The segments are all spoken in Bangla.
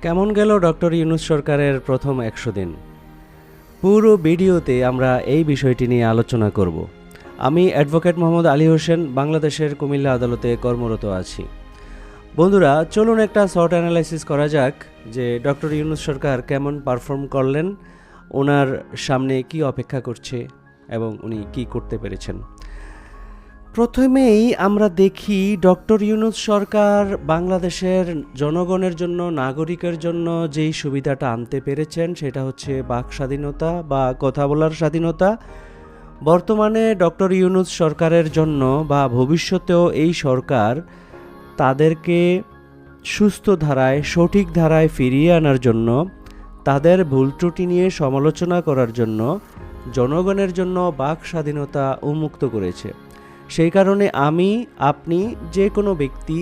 কেমন গেল ডক্টর ইউনূস সরকারের প্রথম ১০০ দিন? পুরো ভিডিওতে আমরা এই বিষয়টি নিয়ে আলোচনা করব। আমি অ্যাডভোকেট মোহাম্মদ আলী হোসেন, বাংলাদেশের কুমিল্লা আদালতে কর্মরত আছি। বন্ধুরা, চলুন একটা শর্ট অ্যানালাইসিস করা যাক যে ডক্টর ইউনূস সরকার কেমন পারফর্ম করলেন, ওনার সামনে কি অপেক্ষা করছে এবং উনি কি করতে পেরেছেন। প্রথমেই আমরা দেখি ডক্টর ইউনূস সরকার বাংলাদেশের জনগণের জন্য, নাগরিকের জন্য যেই সুবিধাটা আনতে পেরেছেন সেটা হচ্ছে বাক স্বাধীনতা বা কথা বলার স্বাধীনতা। বর্তমানে ডক্টর ইউনূস সরকারের জন্য বা ভবিষ্যতেও এই সরকার তাদেরকে সুস্থ ধারায়, সঠিক ধারায় ফিরিয়ে আনার জন্য, তাদের ভুল ত্রুটি নিয়ে সমালোচনা করার জন্য জনগণের জন্য বাক স্বাধীনতা উন্মুক্ত করেছে। সেই কারণে আমি, আপনি, যে কোনো ব্যক্তি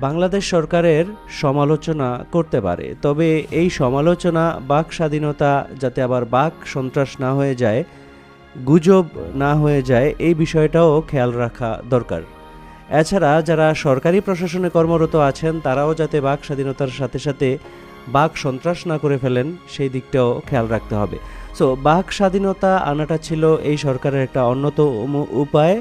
বাংলাদেশ সরকারের সমালোচনা করতে পারে, তবে এই সমালোচনা বাক স্বাধীনতা যাতে আবার বাক সন্ত্রাস না হয়ে যায়, গুজব না হয়ে যায়, এই বিষয়টাও খেয়াল রাখা দরকার। এছাড়া যারা সরকারি প্রশাসনে কর্মরত আছেন তারাও যাতে বাক স্বাধীনতার সাথে সাথে বাক সন্ত্রাস না করে ফেলেন সেই দিকটাও খেয়াল রাখতে হবে। সো বাক স্বাধীনতা আনাটা ছিল এই সরকারের একটা অন্যতম উপায়,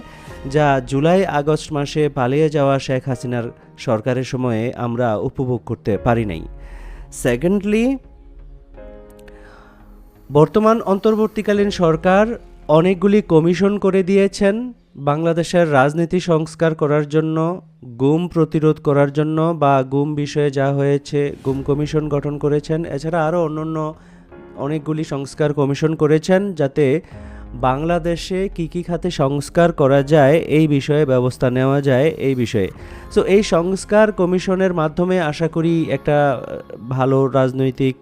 যা জুলাই আগস্ট মাসে পালিয়ে যাওয়া শেখ হাসিনার সরকারের সময়ে আমরা উপভোগ করতে পারি নাই। সেকেন্ডলি, বর্তমান অন্তর্বর্তীকালীন সরকার অনেকগুলি কমিশন করে দিয়েছেন বাংলাদেশের রাজনীতি সংস্কার করার জন্য, গুম প্রতিরোধ করার জন্য, বা গুম বিষয়ে যা হয়েছে গুম কমিশন গঠন করেছেন। এছাড়া আরও অন্যান্য অনেকগুলি সংস্কার কমিশন করেছেন যাতে বাংলাদেশে কী খাতে সংস্কার করা যায় এই বিষয়ে ব্যবস্থা নেওয়া যায় এই বিষয়ে। সো এই সংস্কার কমিশনের মাধ্যমে আশা করি একটা ভালো রাজনৈতিক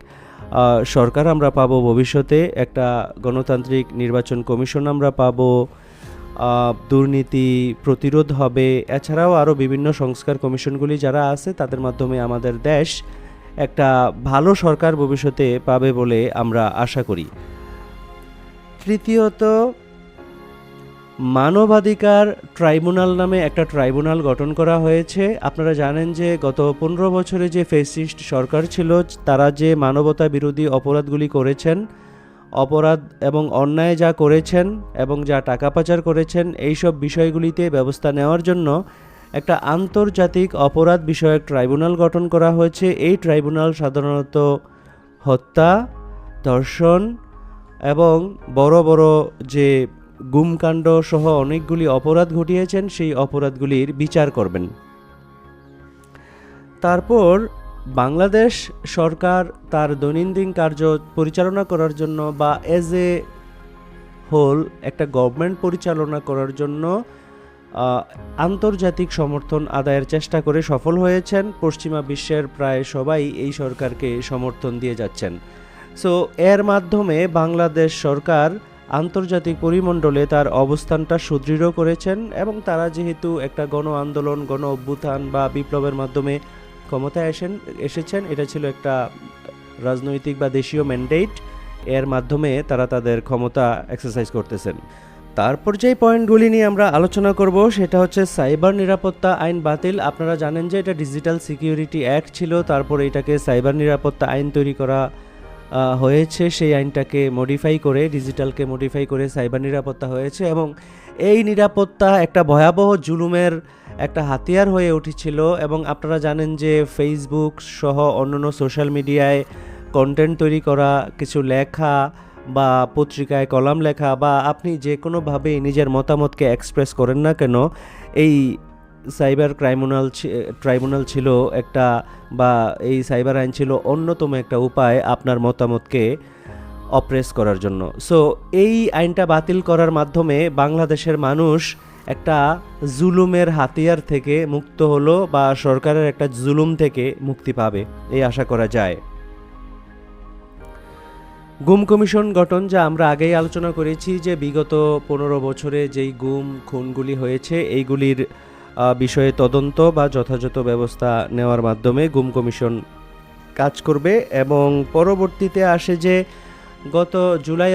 সরকার আমরা পাবো ভবিষ্যতে, একটা গণতান্ত্রিক নির্বাচন কমিশন আমরা পাবো, দুর্নীতি প্রতিরোধ হবে। এছাড়াও আরও বিভিন্ন সংস্কার কমিশনগুলি যারা আছে তাদের মাধ্যমে আমাদের দেশ একটা ভালো সরকার ভবিষ্যতে পাবে বলে আমরা আশা করি। তৃতীয়ত, মানবাধিকার ট্রাইব্যুনাল নামে একটা ট্রাইব্যুনাল গঠন করা হয়েছে। আপনারা জানেন যে গত 15 বছরে যে ফ্যাসিস্ট সরকার ছিল তারা যে মানবতা বিরোধী অপরাধগুলি করেছেন, অপরাধ এবং অন্যায় যা করেছেন এবং যা টাকা পাচার করেছেন, এইসব বিষয়গুলিতে ব্যবস্থা নেওয়ার জন্য একটা আন্তর্জাতিক অপরাধ বিষয়ক ট্রাইব্যুনাল গঠন করা হয়েছে। এই ট্রাইব্যুনাল সাধারণত হত্যা, ধর্ষণ এবং বড় বড় যে গুমকাণ্ড সহ অনেকগুলি অপরাধ ঘটিয়েছেন সেই অপরাধগুলির বিচার করবেন। তারপর বাংলাদেশ সরকার তার দৈনন্দিন কার্য পরিচালনা করার জন্য বা এজ এ হোল একটা গভর্নমেন্ট পরিচালনা করার জন্য আন্তর্জাতিক সমর্থন আদায়ের চেষ্টা করে সফল হয়েছেন। পশ্চিমা বিশ্বের প্রায় সবাই এই সরকারকে সমর্থন দিয়ে যাচ্ছেন। সো এর মাধ্যমে বাংলাদেশ সরকার আন্তর্জাতিক পরিমণ্ডলে তার অবস্থানটা সুদৃঢ় করেছেন এবং তারা যেহেতু একটা গণ আন্দোলন, গণ অভ্যুত্থান বা বিপ্লবের মাধ্যমে ক্ষমতায় এসেছেন, এটা ছিল একটা রাজনৈতিক বা দেশীয় ম্যান্ডেট, এর মাধ্যমে তারা তাদের ক্ষমতা এক্সারসাইজ করতেছেন। তারপর যেই পয়েন্টগুলি নিয়ে আমরা আলোচনা করব সেটা হচ্ছে সাইবার নিরাপত্তা আইন বাতিল। আপনারা জানেন যে এটা ডিজিটাল সিকিউরিটি অ্যাক্ট ছিল, তারপর এটাকে সাইবার নিরাপত্তা আইন তৈরি করা হয়েছে। সেই আইনটাকে মডিফাই করে, ডিজিটালকে মডিফাই করে সাইবার নিরাপত্তা হয়েছে এবং এই নিরাপত্তা একটা ভয়াবহ জুলুমের একটা হাতিয়ার হয়ে উঠেছিল। এবং আপনারা জানেন যে ফেসবুক সহ অন্যান্য সোশ্যাল মিডিয়ায় কন্টেন্ট তৈরি করা, কিছু লেখা বা পত্রিকায় কলাম লেখা বা আপনি যে কোনোভাবে নিজের মতামতকে এক্সপ্রেস করেন না কেন, এই সাইবার ট্রাইব্যুনাল ছিল একটা, বা এই সাইবার আইন ছিল অন্যতম একটা উপায় আপনার মতামতকে অপ্রেস করার জন্য। সো এই আইনটা বাতিল করার মাধ্যমে বাংলাদেশের মানুষ একটা জুলুমের হাতিয়ার থেকে মুক্ত হলো বা সরকারের একটা জুলুম থেকে মুক্তি পাবে এই আশা করা যায়। গুম কমিশন গঠন, যা আমরা আগেই আলোচনা করেছি যে বিগত 15 বছরে যেই গুম খুনগুলি হয়েছে এইগুলির বিষয়ে তদন্ত বা যথাযথ ব্যবস্থা নেওয়ার মাধ্যমে গুম কমিশন কাজ করবে। এবং পরবর্তীতে আসে যে গত জুলাই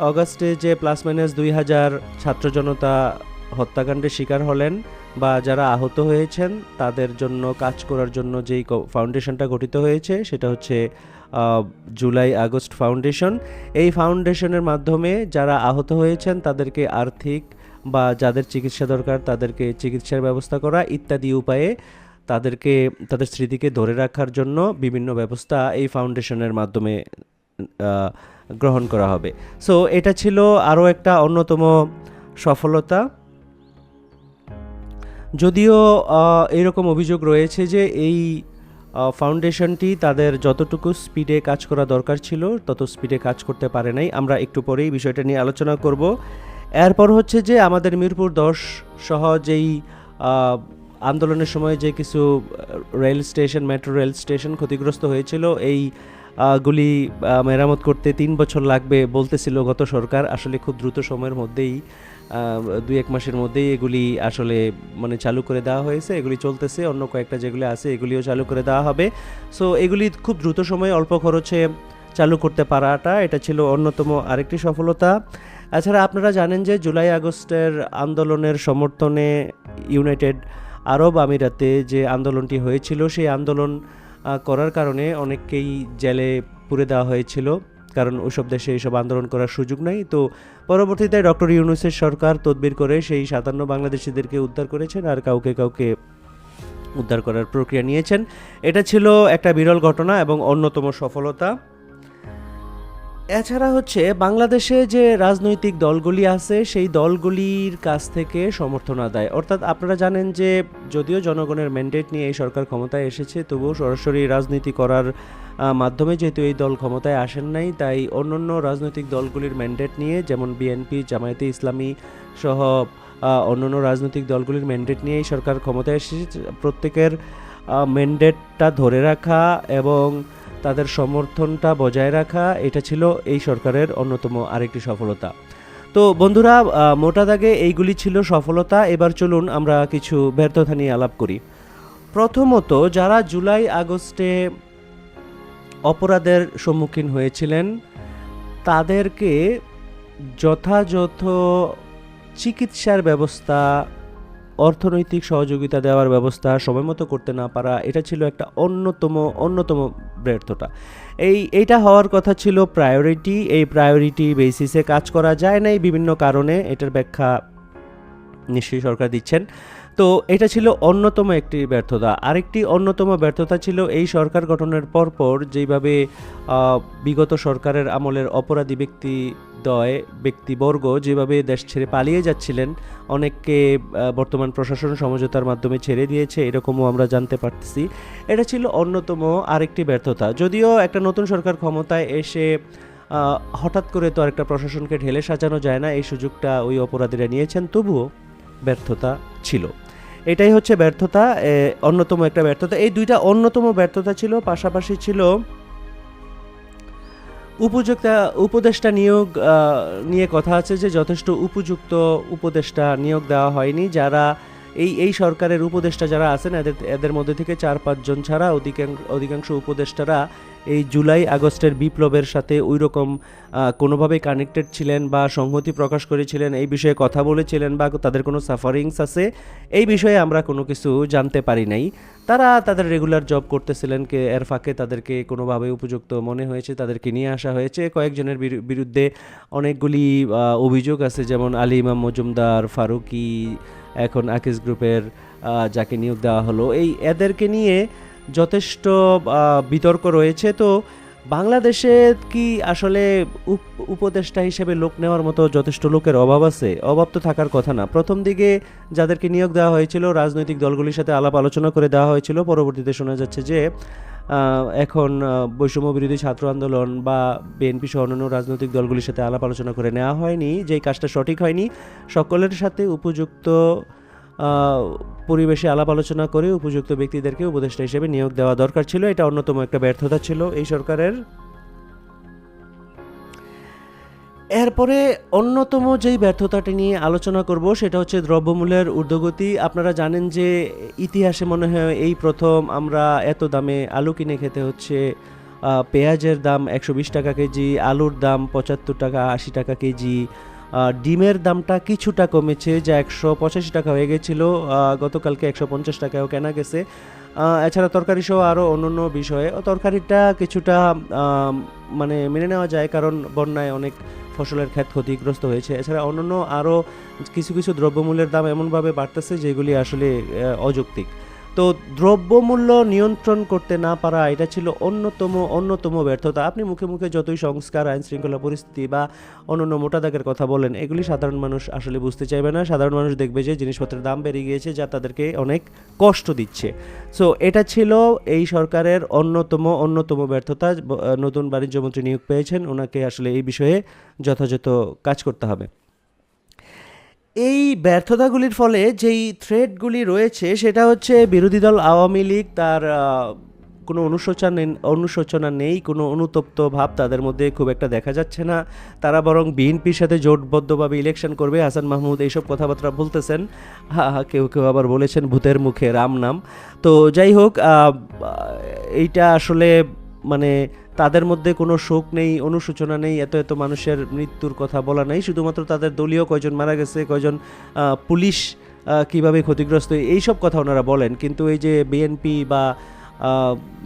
আগস্টে যে +- 2000 ছাত্র জনতা হত্যাকাণ্ডের শিকার হলেন বা যারা আহত হয়েছেন তাদের জন্য কাজ করার জন্য যেই ফাউন্ডেশনটা গঠিত হয়েছে সেটা হচ্ছে জুলাই আগস্ট ফাউন্ডেশন। এই ফাউন্ডেশনের মাধ্যমে যারা আহত হয়েছেন তাদেরকে আর্থিক বা যাদের চিকিৎসা দরকার তাদেরকে চিকিৎসার ব্যবস্থা করা ইত্যাদি উপায়ে তাদের স্মৃতিকে ধরে রাখার জন্য বিভিন্ন ব্যবস্থা এই ফাউন্ডেশনের মাধ্যমে গ্রহণ করা হবে। সো এটা ছিল আরও একটা অন্যতম সফলতা। যদিও এরকম অভিযোগ রয়েছে যে এই ফাউন্ডেশনটি তাদের যতটুকু স্পিডে কাজ করা দরকার ছিল তত স্পিডে কাজ করতে পারে নাই। আমরা একটু পরেই বিষয়টা নিয়ে আলোচনা করব। এরপর হচ্ছে যে আমাদের মিরপুর 10 সহ যেই আন্দোলনের সময় যে কিছু মেট্রো রেল স্টেশন ক্ষতিগ্রস্ত হয়েছিল, এই গুলি মেরামত করতে 3 বছর লাগবে বলতেছিল গত সরকার। আসলে খুব দ্রুত সময়ের মধ্যেই 2-1 মাসের মধ্যেই এগুলি আসলে মানে চালু করে দেওয়া হয়েছে, এগুলি চলতেছে। অন্য কয়েকটা যেগুলি আছে এগুলিও চালু করে দেওয়া হবে। সো এগুলি খুব দ্রুত সময়ে অল্প খরচে চালু করতে পারাটা এটা ছিল অন্যতম আরেকটি সফলতা। এছাড়া আপনারা জানেন যে জুলাই আগস্টের আন্দোলনের সমর্থনে ইউনাইটেড আরব আমিরাতে যে আন্দোলনটি হয়েছিল সেই আন্দোলন করার কারণে অনেককেই জেলে পুরে দেওয়া হয়েছিল, কারণ ওইসব দেশে এইসব আন্দোলন করার সুযোগ নাই। তো পরবর্তীতে ডক্টর ইউনূসের সরকার তদবির করে সেই 57 বাংলাদেশিদেরকে উদ্ধার করেছেন আর কাউকে কাউকে উদ্ধার করার প্রক্রিয়া নিয়েছেন। এটা ছিল একটা বিরল ঘটনা এবং অন্যতম সফলতা। এছাড়া হচ্ছে বাংলাদেশে যে রাজনৈতিক দলগুলি আছে সেই দলগুলির কাছ থেকে সমর্থন আদায়, অর্থাৎ আপনারা জানেন যে যদিও জনগণের ম্যান্ডেট নিয়ে এই সরকার ক্ষমতায় এসেছে তবুও সরাসরি রাজনীতি করার মাধ্যমে যেহেতু এই দল ক্ষমতায় আসেন নাই, তাই অন্যান্য রাজনৈতিক দলগুলির ম্যান্ডেট নিয়ে যেমন বিএনপি, জামায়াতে ইসলামী সহ অন্যান্য রাজনৈতিক দলগুলির ম্যান্ডেট নিয়ে এই সরকার ক্ষমতায় এসেছে। প্রত্যেকের ম্যান্ডেটটা ধরে রাখা এবং তাদের সমর্থনটা বজায় রাখা এটা ছিল এই সরকারের অন্যতম আরেকটি সফলতা। তো বন্ধুরা, মোটা দাগে এইগুলি ছিল সফলতা। এবার চলুন আমরা কিছু ব্যর্থতা নিয়ে আলাপ করি। প্রথমত, যারা জুলাই আগস্টে অপরাধের সম্মুখীন হয়েছিলেন তাদেরকে যথাযথ চিকিৎসার ব্যবস্থা, অর্থনৈতিক সহযোগিতা দেওয়ার ব্যবস্থা সময়মতো করতে না পারা, এটা ছিল একটা অন্যতম ব্যর্থতা। এইটা হওয়ার কথা ছিল প্রায়োরিটি। এই প্রায়োরিটি বেসিসে কাজ করা যায় নাই বিভিন্ন কারণে, এটার ব্যাখ্যা নিশ্চয়ই সরকার দিচ্ছেন। তো এটা ছিল অন্যতম একটি ব্যর্থতা। আরেকটি অন্যতম ব্যর্থতা ছিল এই সরকার গঠনের পরপর যেইভাবে বিগত সরকারের আমলের অপরাধী ব্যক্তিবর্গ যেভাবে দেশ ছেড়ে পালিয়ে যাচ্ছিলেন, অনেককে বর্তমান প্রশাসন সমঝোতার মাধ্যমে ছেড়ে দিয়েছে, এরকমও আমরা জানতে পারতেছি। এটা ছিল অন্যতম আরেকটি ব্যর্থতা। যদিও একটা নতুন সরকার ক্ষমতায় এসে হঠাৎ করে তো আরেকটা প্রশাসনকে ঢেলে সাজানো যায় না, এই সুযোগটা ওই অপরাধীরা নিয়েছেন, তবুও ব্যর্থতা ছিল। এটাই হচ্ছে ব্যর্থতা, অন্যতম একটা ব্যর্থতা। এই দুইটা অন্যতম ব্যর্থতা ছিল। পাশাপাশি ছিল উপদেষ্টা নিয়োগ নিয়ে কথা আছে যে যথেষ্ট উপযুক্ত উপদেষ্টা নিয়োগ দেওয়া হয়নি। যারা এই সরকারের উপদেষ্টা যারা আছেন এদের মধ্যে থেকে 4-5 জন ছাড়া অধিকাংশ উপদেষ্টারা এই জুলাই আগস্টের বিপ্লবের সাথে ওই রকম কোনোভাবেই কানেক্টেড ছিলেন বা সংহতি প্রকাশ করেছিলেন, এই বিষয়ে কথা বলেছিলেন বা তাদের কোনো সাফারিংস আছে, এই বিষয়ে আমরা কোনো কিছু জানতে পারি নাই। তারা তাদের রেগুলার জব করতেছিলেন, এর ফাঁকে তাদেরকে কোনোভাবে উপযুক্ত মনে হয়েছে, তাদেরকে নিয়ে আসা হয়েছে। কয়েকজনের বিরুদ্ধে অনেকগুলি অভিযোগ আছে, যেমন আলী ইমাম মজুমদার, ফারুকি, এখন আকিজ গ্রুপের যাকে নিয়োগ দেওয়া হলো, এদেরকে নিয়ে যথেষ্ট বিতর্ক রয়েছে। তো বাংলাদেশে কি আসলে উপদেষ্টা হিসেবে লোক নেওয়ার মতো যথেষ্ট লোকের অভাব আছে? অভাব তো থাকার কথা না। প্রথম দিকে যাদেরকে নিয়োগ দেওয়া হয়েছিল রাজনৈতিক দলগুলির সাথে আলাপ আলোচনা করে দেওয়া হয়েছিল, পরবর্তীতে শোনা যাচ্ছে যে এখন বৈষম্য বিরোধী ছাত্র আন্দোলন বা বিএনপি সহ অন্যান্য রাজনৈতিক দলগুলির সাথে আলাপ আলোচনা করে নেওয়া হয়নি, যেই কাজটা সঠিক হয়নি। সকলের সাথে উপযুক্ত পরিবেশে আলাপ আলোচনা করে উপযুক্ত ব্যক্তিদেরকে উপদেষ্টা হিসেবে নিয়োগ দেওয়া দরকার ছিল। এটা অন্যতম একটা ব্যর্থতা ছিল এই সরকারের। এরপরে অন্যতম যেই ব্যর্থতাটি নিয়ে আলোচনা করব সেটা হচ্ছে দ্রব্যমূল্যের ঊর্ধ্বগতি। আপনারা জানেন যে ইতিহাসে মনে হয় এই প্রথম আমরা এত দামে আলু কিনে খেতে হচ্ছে। পেঁয়াজের দাম 120 টাকা কেজি, আলুর দাম 75 টাকা 80 টাকা কেজি, ডিমের দামটা কিছুটা কমেছে, যা 185 টাকা হয়ে গেছিলো, গতকালকে 150 টাকাও কেনা গেছে। এছাড়া তরকারি সহ আরও অন্যান্য বিষয়ে তরকারিটা কিছুটা মানে মেনে নেওয়া যায়, কারণ বন্যায় অনেক ফসলের ক্ষেত ক্ষতিগ্রস্ত হয়েছে। এছাড়া অন্যান্য আরও কিছু কিছু দ্রব্যমূল্যের দাম এমনভাবে বাড়তেছে যেগুলি আসলে অযৌক্তিক। তো দ্রব্যমূল্য নিয়ন্ত্রণ করতে না পারা, এটা ছিল অন্যতম ব্যর্থতা। আপনি মুখে মুখে যতই সংস্কার, আইন শৃঙ্খলা পরিস্থিতি বা অন্যান্য মোটা দাগের কথা বলেন, এগুলি সাধারণ মানুষ আসলে বুঝতে চাইবে না। সাধারণ মানুষ দেখবে যে জিনিসপত্রের দাম বেড়ে গিয়েছে, যা তাদেরকে অনেক কষ্ট দিচ্ছে। সো এটা ছিল এই সরকারের অন্যতম ব্যর্থতা। নতুন বাণিজ্যমন্ত্রী নিয়োগ পেয়েছেন, ওনাকে আসলে এই বিষয়ে যথাযথ কাজ করতে হবে। এই ব্যর্থতাগুলির ফলে যেই থ্রেটগুলি রয়েছে সেটা হচ্ছে বিরোধী দল আওয়ামী লীগ, তার কোনো অনুশোচনা নেই, কোনো অনুতপ্ত ভাব তাদের মধ্যে খুব একটা দেখা যাচ্ছে না। তারা বরং বিএনপির সাথে জোটবদ্ধভাবে ইলেকশন করবে, হাসান মাহমুদ এইসব কথাবার্তা বলতেছেন। কেউ কেউ আবার বলেছেন ভূতের মুখে রাম নাম। তো যাই হোক, এইটা আসলে মানে তাদের মধ্যে কোনো শোক নেই, অনুশোচনা নেই, এত মানুষের মৃত্যুর কথা বলা নেই। শুধুমাত্র তাদের দলীয় কয়জন মারা গেছে, কয়জন পুলিশ কিভাবে ক্ষতিগ্রস্ত, এইসব কথা ওনারা বলেন। কিন্তু এই যে বিএনপি বা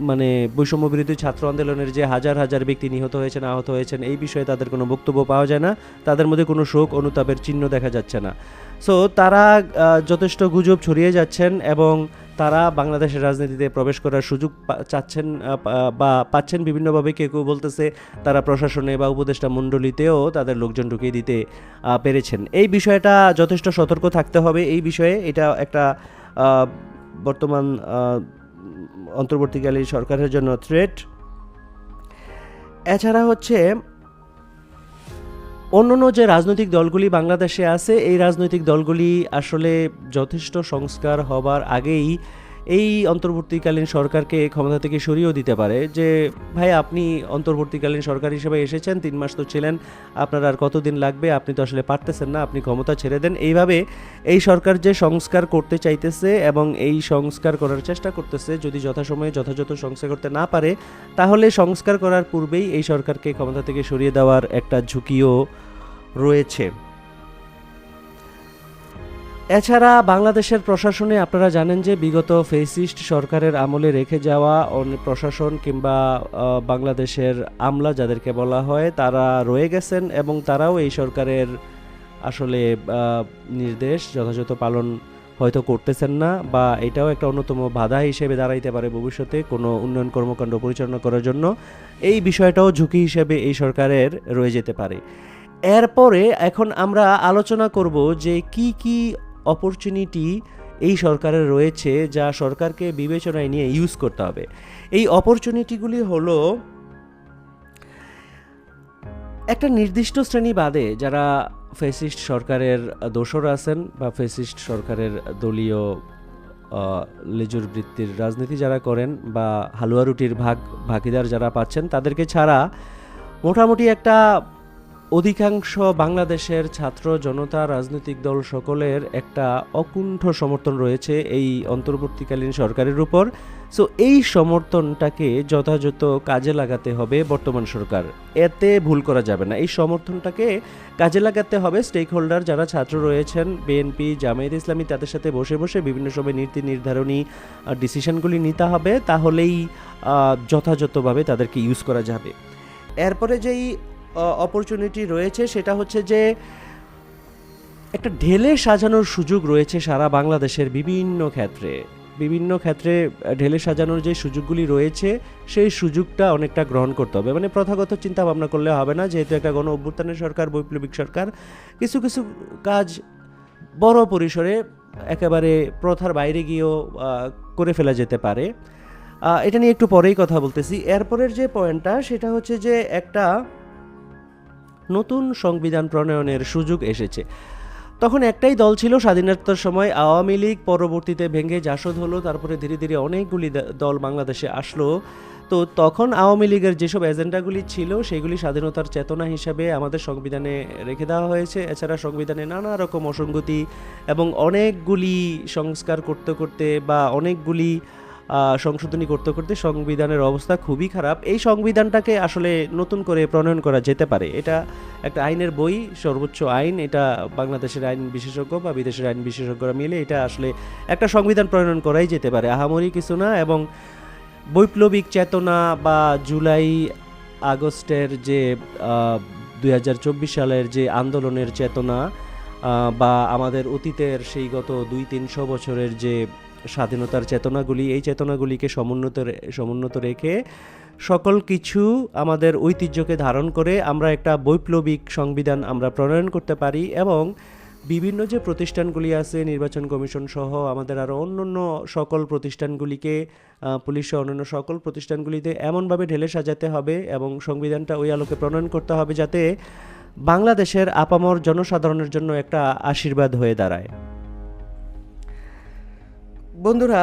মানে বৈষম্য বিরোধী ছাত্র আন্দোলনের যে হাজার হাজার ব্যক্তি নিহত হয়েছেন, আহত হয়েছেন, এই বিষয়ে তাদের কোনো বক্তব্য পাওয়া যায় না। তাদের মধ্যে কোনো শোক অনুতাপের চিহ্ন দেখা যাচ্ছে না। সো তারা যথেষ্ট গুজব ছড়িয়ে যাচ্ছেন এবং তারা বাংলাদেশের রাজনীতিতে প্রবেশ করার সুযোগ চাচ্ছেন বা পাচ্ছেন বিভিন্নভাবে। কেউ কেউ বলতেছে তারা প্রশাসনে বা উপদেষ্টা মণ্ডলীতেও তাদের লোকজন ঢুকিয়ে দিতে পেরেছেন। এই বিষয়টা যথেষ্ট সতর্ক থাকতে হবে এই বিষয়ে। এটা একটা বর্তমান অন্তর্বর্তীকালীন সরকারের জন্য থ্রেট। এছাড়া হচ্ছে অন্যান্য যে রাজনৈতিক দলগুলি বাংলাদেশে আছে, এই রাজনৈতিক দলগুলি আসলে যথেষ্ট সংস্কার হবার আগেই এই অন্তর্বর্তীকালীন সরকারকে ক্ষমতা থেকে সরিয়েও দিতে পারে। যে ভাই, আপনি অন্তর্বর্তীকালীন সরকার হিসেবে এসেছেন, 3 মাস তো ছিলেন, আপনার আর কতদিন লাগবে, আপনি তো আসলে পারতেছেন না, আপনি ক্ষমতা ছেড়ে দেন। এইভাবে এই সরকার যে সংস্কার করতে চাইতেছে এবং এই সংস্কার করার চেষ্টা করতেছে, যদি যথাসময়ে যথাযথ সংস্কার করতে না পারে, তাহলে সংস্কার করার পূর্বেই এই সরকারকে ক্ষমতা থেকে সরিয়ে দেওয়ার একটা ঝুঁকিও রয়েছে। এছাড়া বাংলাদেশের প্রশাসনে আপনারা জানেন যে বিগত ফেসিস্ট সরকারের আমলে রেখে যাওয়া প্রশাসন কিংবা বাংলাদেশের আমলা যাদেরকে বলা হয়, তারা রয়ে গেছেন এবং তারাও এই সরকারের আসলে নির্দেশ যথাযথ পালন হয়তো করতেছেন না, বা এটাও একটা অন্যতম বাধা হিসেবে দাঁড়াইতে পারে ভবিষ্যতে কোনো উন্নয়ন কর্মকাণ্ড পরিচালনা করার জন্য। এই বিষয়টাও ঝুঁকি হিসেবে এই সরকারের রয়ে যেতে পারে। এরপরে এখন আমরা আলোচনা করব যে কি কি অপরচুনিটি এই সরকারের রয়েছে, যা সরকারকে বিবেচনায় নিয়ে ইউজ করতে হবে। এই অপরচুনিটিগুলি হলো, একটা নির্দিষ্ট শ্রেণী বাদে যারা ফ্যাসিস্ট সরকারের দোসর আছেন বা ফ্যাসিস্ট সরকারের দলীয় লেজুর বৃত্তির রাজনীতি যারা করেন বা হালুয়া রুটির ভাগিদার যারা পাচ্ছেন, তাদেরকে ছাড়া মোটামুটি একটা অধিকাংশ বাংলাদেশের ছাত্র জনতা, রাজনৈতিক দল সকলের একটা অকুণ্ঠ সমর্থন রয়েছে এই অন্তর্বর্তীকালীন সরকারের উপর। সো এই সমর্থনটাকে যথাযথ কাজে লাগাতে হবে বর্তমান সরকার, এতে ভুল করা যাবে না। এই সমর্থনটাকে কাজে লাগাতে হবে। স্টেক হোল্ডার যারা ছাত্র রয়েছেন, বিএনপি, জামায়াত ইসলামী, তাদের সাথে বসে বসে বিভিন্ন সময় নীতি নির্ধারণী ডিসিশনগুলি নিতে হবে, তাহলেই যথাযথভাবে তাদেরকে ইউজ করা যাবে। এরপরে যেই অপরচুনিটি রয়েছে সেটা হচ্ছে যে একটা ঢেলে সাজানোর সুযোগ রয়েছে সারা বাংলাদেশের বিভিন্ন ক্ষেত্রে ঢেলে সাজানোর যে সুযোগগুলি রয়েছে, সেই সুযোগটা অনেকটা গ্রহণ করতে হবে। মানে প্রথাগত চিন্তা ভাবনা করলে হবে না, যেহেতু একটা গণ অভ্যুত্থানের সরকার, বৈপ্লবিক সরকার, কিছু কিছু কাজ বড় পরিসরে একেবারে প্রথার বাইরে গিয়েও করে ফেলা যেতে পারে। এটা নিয়ে একটু পরেই কথা বলতেছি। এরপরের যে পয়েন্টটা সেটা হচ্ছে যে একটা নতুন সংবিধান প্রণয়নের সুযোগ এসেছে। তখন একটাই দল ছিল স্বাধীনতার সময়, আওয়ামী লীগ, পরবর্তীতে ভেঙে জাসদ হলো, তারপরে ধীরে ধীরে অনেকগুলি দল বাংলাদেশে আসলো। তো তখন আওয়ামী লীগের যেসব এজেন্ডাগুলি ছিল সেগুলি স্বাধীনতার চেতনা হিসাবে আমাদের সংবিধানে রেখে দেওয়া হয়েছে। এছাড়া সংবিধানে নানা রকম অসঙ্গতি এবং অনেকগুলি সংস্কার করতে করতে বা অনেকগুলি সংশোধনী করতে করতে সংবিধানের অবস্থা খুবই খারাপ। এই সংবিধানটাকে আসলে নতুন করে প্রণয়ন করা যেতে পারে। এটা একটা আইনের বই, সর্বোচ্চ আইন। এটা বাংলাদেশের আইন বিশেষজ্ঞ বা বিদেশের আইন বিশেষজ্ঞরা মিলে এটা আসলে একটা সংবিধান প্রণয়ন করাই যেতে পারে, আহামরি কিছু না। এবং বৈপ্লবিক চেতনা বা জুলাই আগস্টের যে 2024 সালের যে আন্দোলনের চেতনা বা আমাদের অতীতের সেই গত 200-300 বছরের যে স্বাধীনতার চেতনাগুলি, এই চেতনাগুলিকে সমুন্নত রেখে সকল কিছু আমাদের ঐতিহ্যকে ধারণ করে আমরা একটা বৈপ্লবিক সংবিধান আমরা প্রণয়ন করতে পারি। এবং বিভিন্ন যে প্রতিষ্ঠানগুলি আছে, নির্বাচন কমিশন সহ আমাদের আরও অন্যান্য সকল প্রতিষ্ঠানগুলিকে, পুলিশ সহ অন্যান্য সকল প্রতিষ্ঠানগুলিতে এমনভাবে ঢেলে সাজাতে হবে এবং সংবিধানটা ওই আলোকে প্রণয়ন করতে হবে যাতে বাংলাদেশের আপামর জনসাধারণের জন্য একটা আশীর্বাদ হয়ে দাঁড়ায়। বন্ধুরা,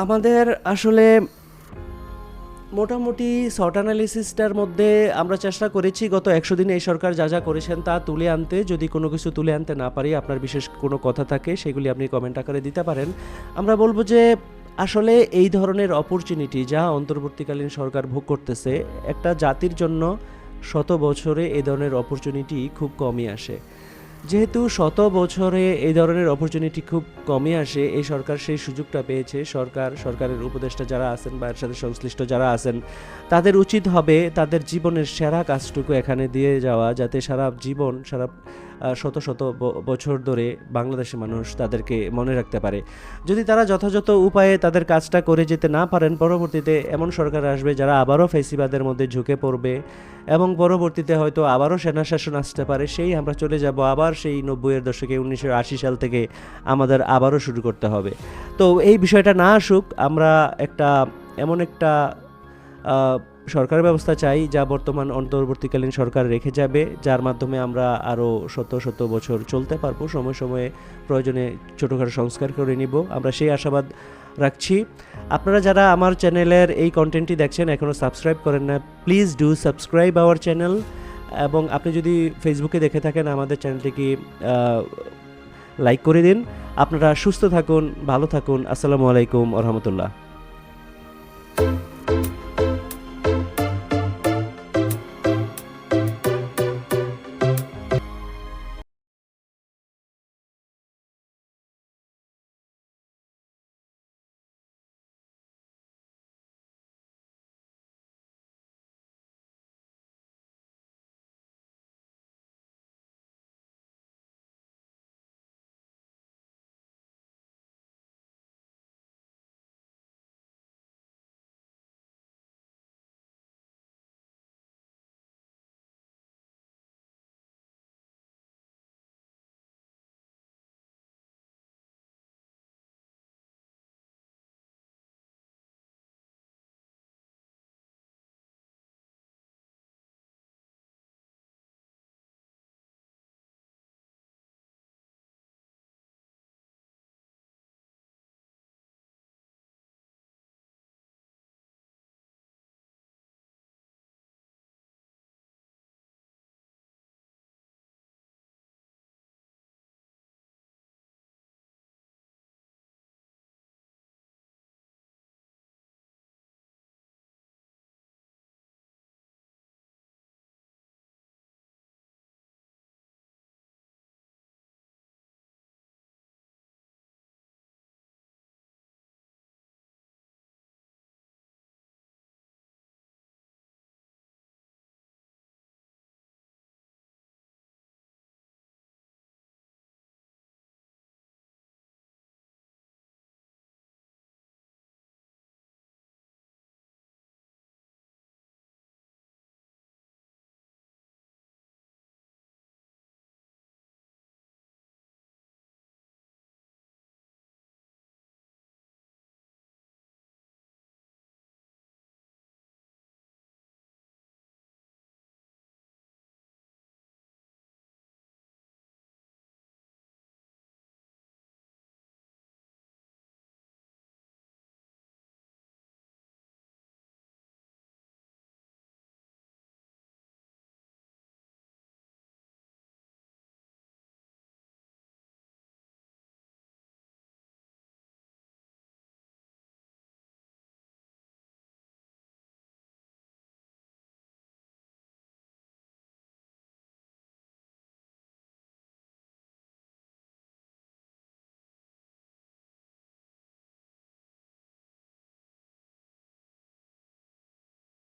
আমাদের আসলে মোটামুটি শর্ট অ্যানালিসিসটার মধ্যে আমরা চেষ্টা করেছি গত 100 দিনে এই সরকার যা যা করেছেন তা তুলে আনতে। যদি কোনো কিছু তুলে আনতে না পারি, আপনার বিশেষ কোনো কথা থাকে, সেগুলি আপনি কমেন্ট আকারে দিতে পারেন। আমরা বলবো যে আসলে এই ধরনের অপরচুনিটি যা অন্তর্বর্তীকালীন সরকার ভোগ করতেছে, একটা জাতির জন্য শত বছরে এই ধরনের অপরচুনিটি খুব কমই আসে। যেহেতু শত বছরে এই ধরনের অপরচুনিটি খুব কমই আসে, এই সরকার সেই সুযোগটা পেয়েছে। সরকারের উপদেষ্টা যারা আছেন বা এর সাথে সংশ্লিষ্ট যারা আছেন, তাদের উচিত হবে তাদের জীবনের সেরা কাজটুকু এখানে দিয়ে যাওয়া, যাতে সারা জীবন, শত শত বছর ধরে বাংলাদেশের মানুষ তাদেরকে মনে রাখতে পারে। যদি তারা যথাযথ উপায়ে তাদের কাজটা করে যেতে না পারেন, পরবর্তীতে এমন সরকার আসবে যারা আবারও ফ্যাসিবাদের মধ্যে ঝুঁকে পড়বে এবং পরবর্তীতে হয়তো আবারও সেনা শাসন আসতে পারে। সেই আমরা চলে যাব আবার সেই 90-এর দশকে, 1980 সাল থেকে আমাদের আবারও শুরু করতে হবে। তো এই বিষয়টা না আসুক, আমরা এমন একটা সরকার ব্যবস্থা চাই যা বর্তমান অন্তর্বর্তীকালীন সরকার রেখে যাবে, যার মাধ্যমে আমরা আরও শত শত বছর চলতে পারবো। সময়ে সময়ে প্রয়োজনে ছোটোখাটো সংস্কার করে নিব, আমরা সেই আশাবাদ রাখছি। আপনারা যারা আমার চ্যানেলের এই কন্টেন্টটি দেখছেন, এখনও সাবস্ক্রাইব করেন না, please do subscribe our channel. এবং আপনি যদি ফেসবুকে দেখে থাকেন, আমাদের চ্যানেলটিকে লাইক করে দিন। আপনারা সুস্থ থাকুন, ভালো থাকুন। আসসালামু আলাইকুম ওয়া রাহমাতুল্লাহ।